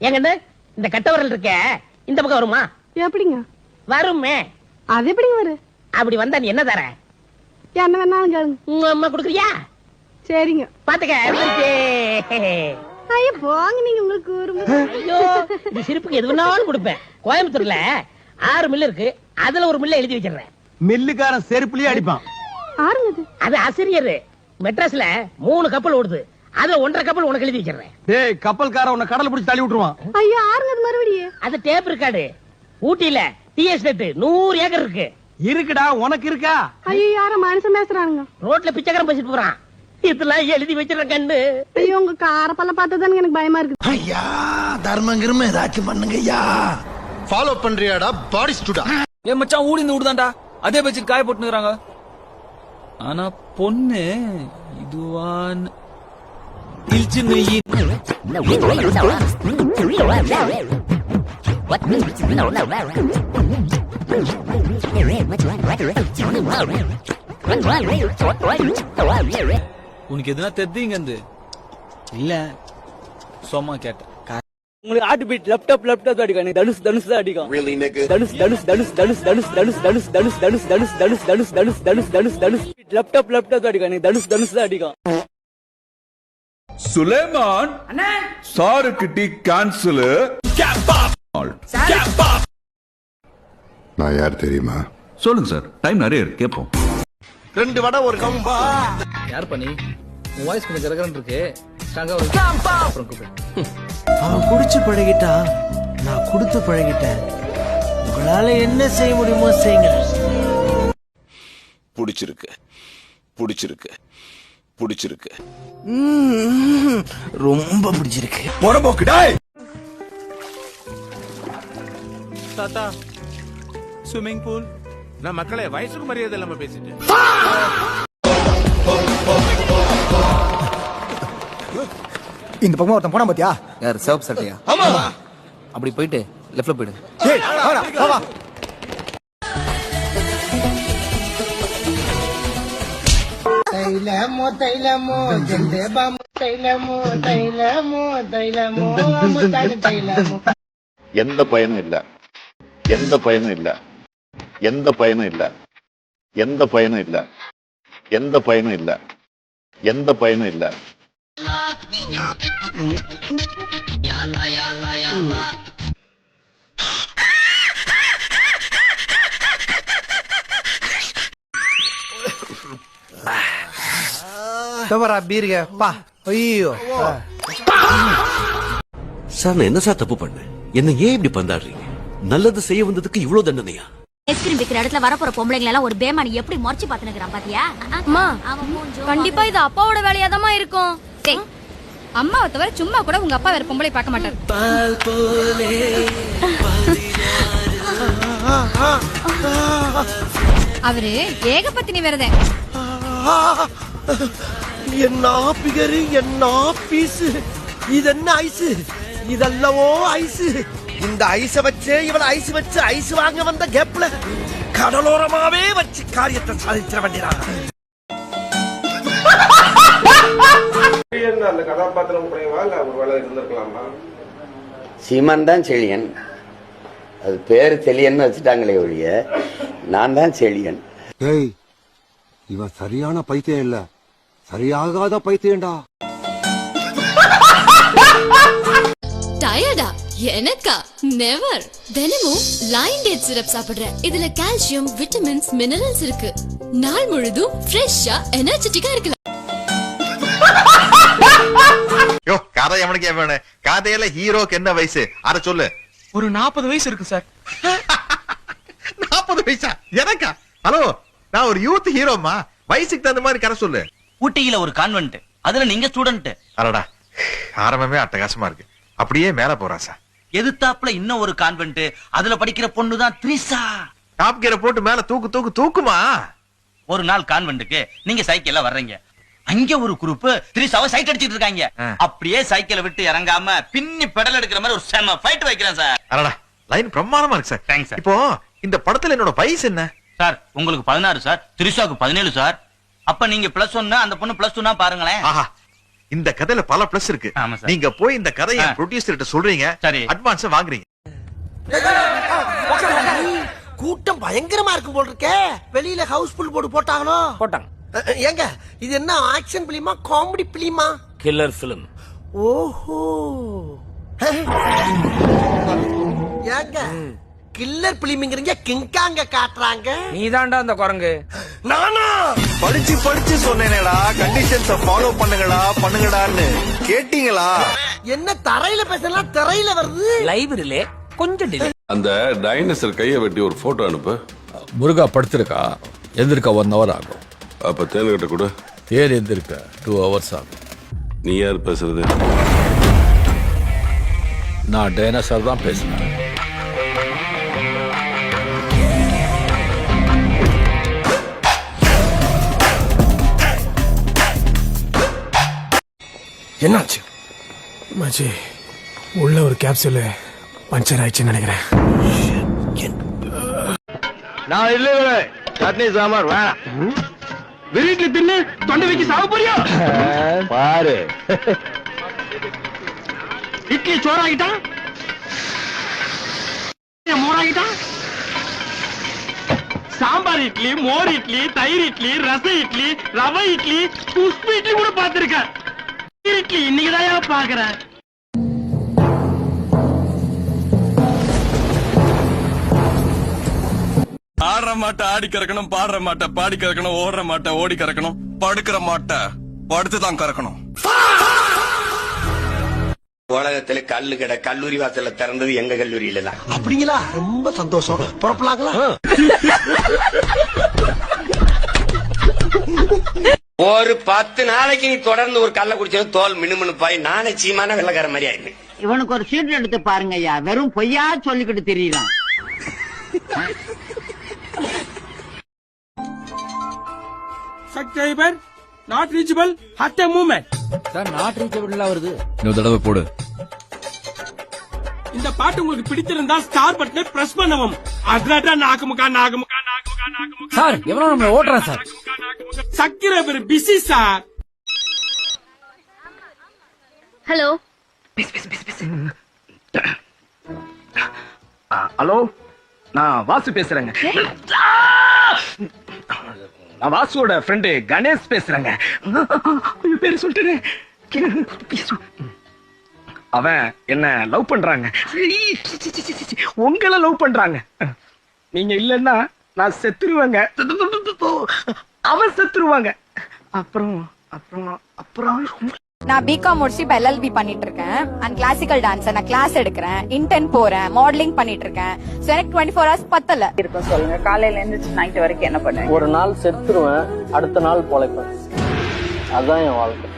ஏங்கண்ணு இந்த கட்டவரல் இருக்க இந்த பக்கம் வருமா? எப்படிங்க வருமே. அது எப்படிங்க வரும்? அப்படி வந்தா நீ என்ன தர? என்ன வேணாலும் கேளுங்க. உங்க அம்மா குடுக்குறியா? சரிங்க. பாத்துக்க. ஐயோ போங்க, நீங்க உங்களுக்கு ஐயோ இந்த சிரிப்புக்கு எது வேணாலும் கொடுப்பேன். கோயம்புத்தூர்ல 6 மில்லு இருக்கு, அதுல ஒரு மில்ல எழுதி வச்சிடுறேன். மில்லுக்காரன் செருப்புலயே அடிப்பான். ஆறுங்க அது ஆசிரியர். மெட்ராஸ்ல 3 கப்பல் ஓடுது, அதுல 1.5 கப்பல் உனக்கு எழுதி வச்சிடுறேன். டேய் கப்பல்கார உன்னை கடல பிடிச்சு தள்ளி விட்டுருவான். ஐயோ ஆறுங்க மறுபடியும். அது டேப் இருக்காடு. ஊட்டியில டீ எஸ்டேட் 100 ஏக்கர் இருக்கு. இருக்குடா, உனக்கு இருக்கா? ஐயோ யார மனுஷன் பேசுறானுங்க. ரோட்ல பிச்சைக்காரன் பேசிட்டு போறான். இதெல்லாம் எழுதி வச்சிருக்க கண்ணு. ஐயோ உங்க காரப்பல்ல பார்த்ததானுங்க எனக்கு பயமா இருக்கு. ஐயா தர்மங்கிரும ஏதாச்சும் பண்ணுங்க ஐயா. ஃபாலோ பண்றியாடா பாடி ஸ்டூடா? ஏ மச்சான் ஊடி இந்த ஊடுதான்டா, அதே வச்சு காய போட்டுறாங்க. ஆனா பொண்ணு இதுவான் உனக்கு எதுனா தெரியுங்க இல்ல சும்மா கேட்டேன். உங்களுக்கு ஹார்ட் பீட் லேப்டாப் அடிக்கும். தனுஷ் தான் அடிக்கும். தனுஷ் லேப்டாப் அடிக்கும். தனுஷ் தான் அடிக்கும். சுலைமான் சாருக்கு டீ கேன்சல். நான் யார் தெரியுமா? சொல்லுங்க சார், டைம் நிறைய இருக்கு, கேட்போம். 2 வடை ஒரு கம்பா. யார் பண்ணி உன் வாய்ஸ் கொஞ்சம் கரகரன்னு இருக்கு. அவன் குடிச்சு பழகிட்டா, நான் கொடுத்து பழகிட்டேன். உங்களால என்ன செய்ய முடியுமோ செய்யுங்க. பிடிச்சிருக்கு பிடிச்சிருக்கு பிடிச்சிருக்கு, ரொம்ப பிடிச்சிருக்கு. போடபோக்குடாய். தாத்தா ஸ்விம்மிங் பூல். நான் மக்களே வயசுக்கு மரியாதை இல்லாம பேசிட்டு. இந்த பக்கமா ஒருத்தன் போனா பாத்தியா? யார் சிவப்பு சட்டையா? ஆமா. அப்படி போயிட்டு லெஃப்ட்ல போயிடு. ஏய் வா வா. தைலமோ தைலமோ ஜெந்தேபம் தைலமோ தைலமோ தைலமோ முத்தாடு தைலமோ. எந்த பயனும் இல்ல, எந்த பயனும் இல்ல, எந்த பயனும் இல்ல, எந்த பயனும் இல்ல, எந்த பயனும் இல்ல, எந்த பயனும் இல்ல. பீருங்க பா. ஐயோ சார், நான் என்ன சார் தப்பு பண்ணேன்? என்ன ஏன் இப்படி பந்தாடுறீங்க? நல்லது செய்ய வந்ததுக்கு இவ்வளவு தண்டனையா? ஐஸ்கிரீம் விக்கிற இடத்துல வரப்போற பொம்பளைங்க எல்லாம் ஒரு பேமானி எப்படி முறைச்சு பாத்துனுக்குறான் பாத்தியா? அம்மா கண்டிப்பா இது அப்பாவோட வேலையாதமா இருக்கும். அம்மாவை தவிர சும்மா கூட உங்க அப்பா வேற பொம்பளை பார்க்க மாட்டாரு. அவரு ஏகபத்தினி விரதன். என்ன பிகரு, என்ன பீசு. இது என்ன ஐஸ்? இதல்லவோ ஐஸ். இந்த ஐஸ வச்சே இவள ஐஸ் வச்சு ஐஸ் வாங்க வந்த கேப்ல கடலோரமாவே வச்சு காரியத்தை சாதிச்சிட வேண்டியதான். அந்த கதாபாத்திரம் குறைவா இல்ல ஒரு வேலை இருந்திருக்கலாமா? சீமான் தான் செழியன். அது பேரு செழியன் வச்சுட்டாங்களே ஒழிய நான் தான் செழியன். ஏய், இவன் சரியான பைத்தியம் இல்ல, சரியாகாத பைத்தியம்டா. டயர்டா? எனக்கா? நெவர். தினமும் லைன் டேட் சிரப் சாப்பிடுறேன். இதுல கால்சியம், விட்டமின்ஸ், மினரல்ஸ் இருக்கு. நாள் முழுதும் ஃப்ரெஷ்ஷா எனர்ஜெட்டிக்கா இருக்கலாம். யோ கதை எவனுக்கு வேணும்? கதையில ஹீரோக்கு என்ன வயசு அத சொல்லு. ஒரு 40 வயசு இருக்கு சார். 40 வயசா? எனக்கா? ஹலோ, நான் ஒரு யூத் ஹீரோமா. வயசுக்கு தகுந்த மாதிரி கதை சொல்லு. ஊட்டியில ஒரு கான்வென்ட், அதுல நீங்க ஸ்டூடெண்ட். அடடா, ஆரம்பமே அட்டகாசமா இருக்கு. அப்படியே மேல போறா சார். எதிர்த்தாப்புல இன்னும் ஒரு கான்வென்ட், அதுல படிக்கிற பொண்ணுதான் த்ரிஷா. டாப் கியரை போட்டு மேல தூக்கு தூக்கு தூக்குமா. ஒரு நாள் கான்வென்ட்டுக்கு நீங்க சைக்கிள்ல வர்றீங்க. அங்க ஒரு குரூப் த்ரிஷாவை சைட் அடிச்சிட்டு இருக்காங்க. அப்படியே சைக்கிளை விட்டு இறங்காம பின்னி பெடல் எடுக்கிற மாதிரி ஒரு செம ஃபைட் வைக்கிறேன் சார். அடடா, லைன் பிரமாதமா இருக்கு சார். Thanks sir. இப்போ இந்த படத்துல என்னோட வயசு என்ன சார்? உங்களுக்கு 16 சார், த்ரிஷாவுக்கு 17 சார். அப்ப நீங்க +1, அந்த பொண்ணு +2 பாருங்களேன். ஆஹா, இந்த கதையில பல பிளஸ் இருக்கு. ஆமா சார். நீங்க போய் இந்த கதையை ப்ரொடியூசர் கிட்ட சொல்றீங்க, சரி. அட்வான்ஸ் வாங்குறீங்க. கூட்டம் பயங்கரமா இருக்கும் போல் இருக்கே. வெளியில ஹவுஸ்ஃபுல் போர்டு போட்டாங்களோ? போட்டாங்க. ஏங்க இது என்ன ஆக்ஷன் பிலிமா காமெடி பிலிமா? Killer film. ஓஹோ. ஏங்க கில்லர் பிலிம்ங்கறீங்க, கிங்காங்க காட்டுறாங்க. நீதான்டா அந்த குரங்கு. நானா படிச்சு சொன்னேனேடா, கண்டிஷன்ஸ ஃபாலோ பண்ணுங்கடான்னு கேட்டீங்களா? என்ன தரையில பேசலாம் திரையில வருது? லைப்ரரியில கொஞ்சம் டிலே. அந்த டைனோசர் கையை வெட்டி ஒரு போட்டோ அனுப்பு. முருகா படுத்திருக்கா, எந்திருக்க 1 hour ஆகும். அப்ப தேனுகிட்ட கூட தேர் எந்திருக்க 2 hours ஆகும். நீ யார் பேசுறது? நான் டைனோசர் தான் பேசுறேன். என்னாச்சு? மச்சி, உள்ள ஒரு கேப்சூல் பஞ்சர் ஆயிடுச்சுன்னு நினைக்கிறேன். நான் இல்ல சட்னி சாம்பார் வேணாம். வீட்டுல தின்னு தொண்டை வைக்க சாவ போறியா? பாரு, இட்லி சோறாகிட்டான், மோராகிட்டான். சாம்பார் இட்லி, மோர் இட்லி, தயிர் இட்லி, ரச இட்லி, ரவை இட்லி, உப்பு இட்லி கூட பாத்திருக்கேன். இட்லி இன்னைக்குதான் பாக்குறேன். ஆடுற மாட்டை ஆடி கறக்கணும், பாடுற மாட்டை பாடி கறக்கணும், ஓடுற மாட்டை ஓடி கறக்கணும், படுக்கிற மாட்டை படுத்து தான் கறக்கணும். உலகத்துல கல்லு கடை கல்லூரி வாசல்ல திறந்தது எங்க கல்லூரியில தான். அப்படிங்களா? ரொம்ப சந்தோஷம். புறப்படலாங்களா? ஒரு 10 நாளைக்கு நீ தொடர்ந்து ஒரு கல்ல குடிச்சது தோல் மினுமினுப்பாய் நானே சீமான வெள்ளக்கார மாதிரி ஆயிடுவேன். இவனுக்கு ஒரு சீட் எடுத்து பாருங்க ஐயா, வெறும் பொய்யா சொல்லிக்கிட்டு தெரியலாம். Subscriber not reachable at a movement. சார் நாட் ரீச்சபிள்லாம் வருது. இன்னொரு தடவை போடு. இந்த பாட்டு உங்களுக்கு பிடிச்சிருந்தா ஸ்டார் பட்டனை பிரஸ் பண்ணவும். அட்ரா நாகமுகா நாகமுகா நாகமுகா நாகமுகா. சார் எவ்வளவு நம்ம ஓட்டுறோம் sir. Subscriber busy sir. Hello. Hello, நான் வாசு பேசுறேங்க. நான் வாசுவோட ஃப்ரெண்டு கணேஷ் பேசுறேங்க. பேரு சொல்லிட்டு அவன் என்ன லவ் பண்றாங்க. உங்களை லவ் பண்றாங்க. நீங்க இல்லன்னா நான் செத்துருவேங்க. அவன் செத்துருவாங்க. அப்புறம் அப்புறம் அப்புறம் நான் பிகாம் முடிச்சு இப்ப LLB பண்ணிட்டு இருக்கேன். அண்ட் கிளாசிக்கல் டான்ஸ் நான் கிளாஸ் எடுக்கிறேன், இன்டர்ன் போறேன், மாடலிங் பண்ணிட்டு இருக்கேன். சோ எனக்கு 24 hours பத்தல இருக்கும். சொல்லுங்க, காலையில இருந்து நைட் வரைக்கும் என்ன பண்ணுவேன்? ஒரு நாள் செத்துருவேன், அடுத்த நாள் பொழைப்பேன். அதான் என் வாழ்க்கை.